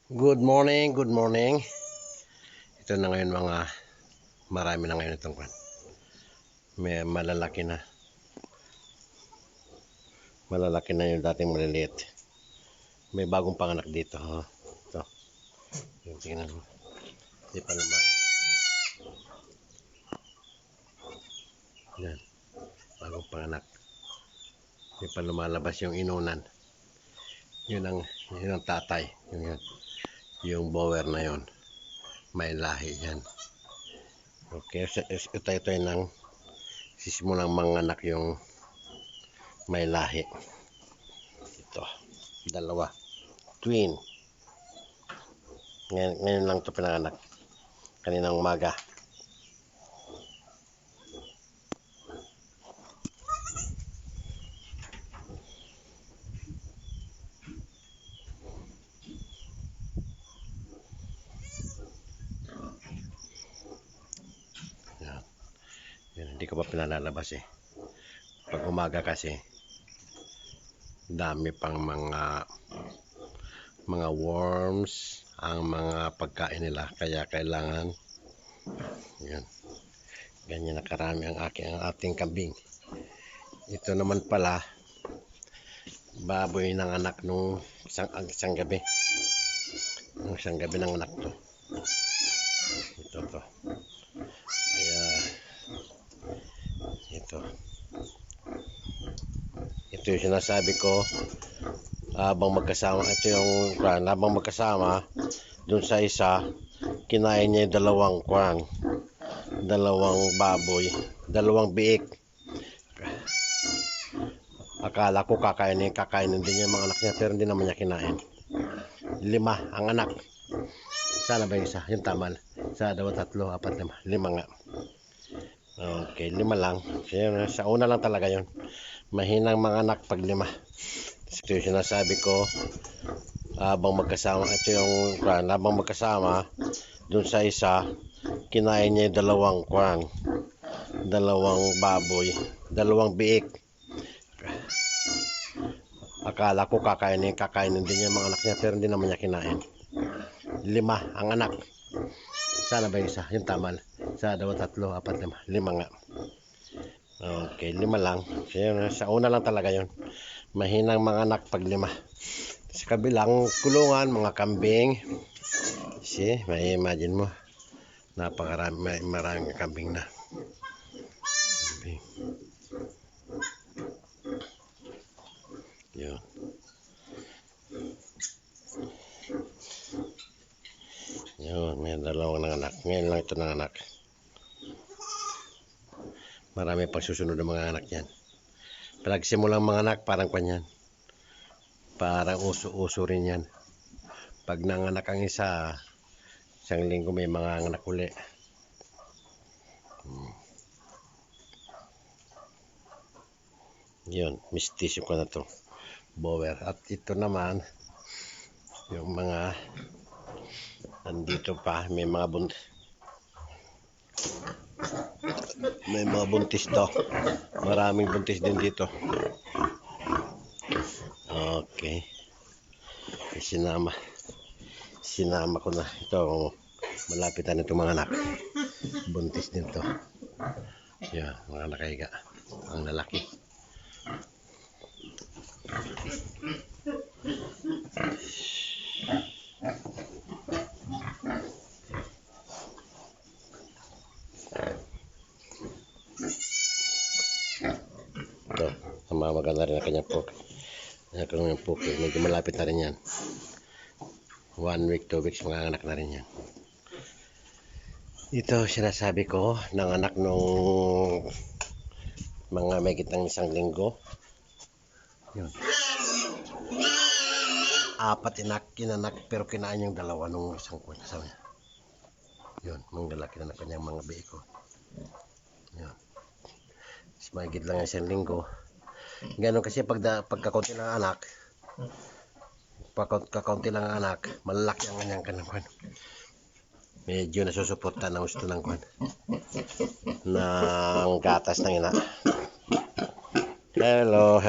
Good morning, good morning. Ito na ngayon marami na ngayon itong kwan. May malalaki na. Malalaki na yung dating maliliit. May bagong panganak dito. Oh. Ito. Yung tingnan mo. Hindi pa naman. Yan. Bagong panganak. Hindi pa lumalabas yung inunan. Yun ang tatay. Yung bower na yon. May lahi yan. Okay, ito nang sisimulang manganak yung may lahi. Ito, dalawa. Twin. Ngayon lang ito pinanganak. Kaninang umaga. Yan, hindi ko pa pinalalabas eh. Pag umaga kasi dami pang mga worms ang mga pagkain nila, kaya kailangan yan, ganyan na karami ang ating kambing. Ito naman pala baboy ng anak nung isang gabi. Nung isang gabi ng anak to. Ito. Kaya ito yung sinasabi ko, habang magkasama dun sa isa, kinain niya yung dalawang baboy, dalawang biik. Akala ko kakainin din niya mga anak niya, pero hindi naman niya kinain. 5 ang anak. Sana ba yung isa? Yung tama. 1, 2, 3, 4, 5. 5 nga. Okay, 5 lang. Sa una lang talaga yun. Mahinang mga anak pag 5. Ito yung sinasabi ko, habang magkasama dun sa isa, kinain niya yung dalawang baboy, dalawang biik. Akala ko kakainin din niya mga anak niya, pero hindi naman niya kinain. 5 ang anak. Sana ba yung isa? Yung tama. 1, 2, 3, 4, 5. 5 nga. Okay, 5 lang. Sa una lang talaga yun. Mahinang mga anak pag 5. Sa kabilang kulungan, mga kambing. See, may imagine mo. Maraming kambing na. Kambing. Yun. Yun, may dalawang nanganak. Ngayon lang ito nanganak. Marami pang susunod ng mga anak yan. Pag simulang mga anak, parang kanyan. Parang uso rin yan. Pag nanganak ang isang linggo may mga anak uli. Yun, mistisyo ko na to. Bower. At ito naman, yung mga andito pa, may mga buntis to. Maraming buntis din dito. Okay. Sinama ko na. Ito, malapitan na itong mga anak. Buntis din to. Yan, mga nakahiga. Ang lalaki. Ito, maganda rin ang kanyang poke. Yung poke, medyo malapit na rin yan. 1 week, 2 weeks, mga anak na rin yan. Ito, sinasabi ko, nanganak nung mga may gitang 1 linggo. Yun. 4 kinanak, pero kinain yung 2 nung isang kasama niya. Yun, mga lalaki na kanyang mga biiko. Yun. Mahigit lang 1 linggo. Ganun kasi pagkakaunti lang ang anak, malalaki ang kanyang kanangkuan. Medyo nasusuporta ng gusto ng kwan. Ng gatas ng ina. Hello.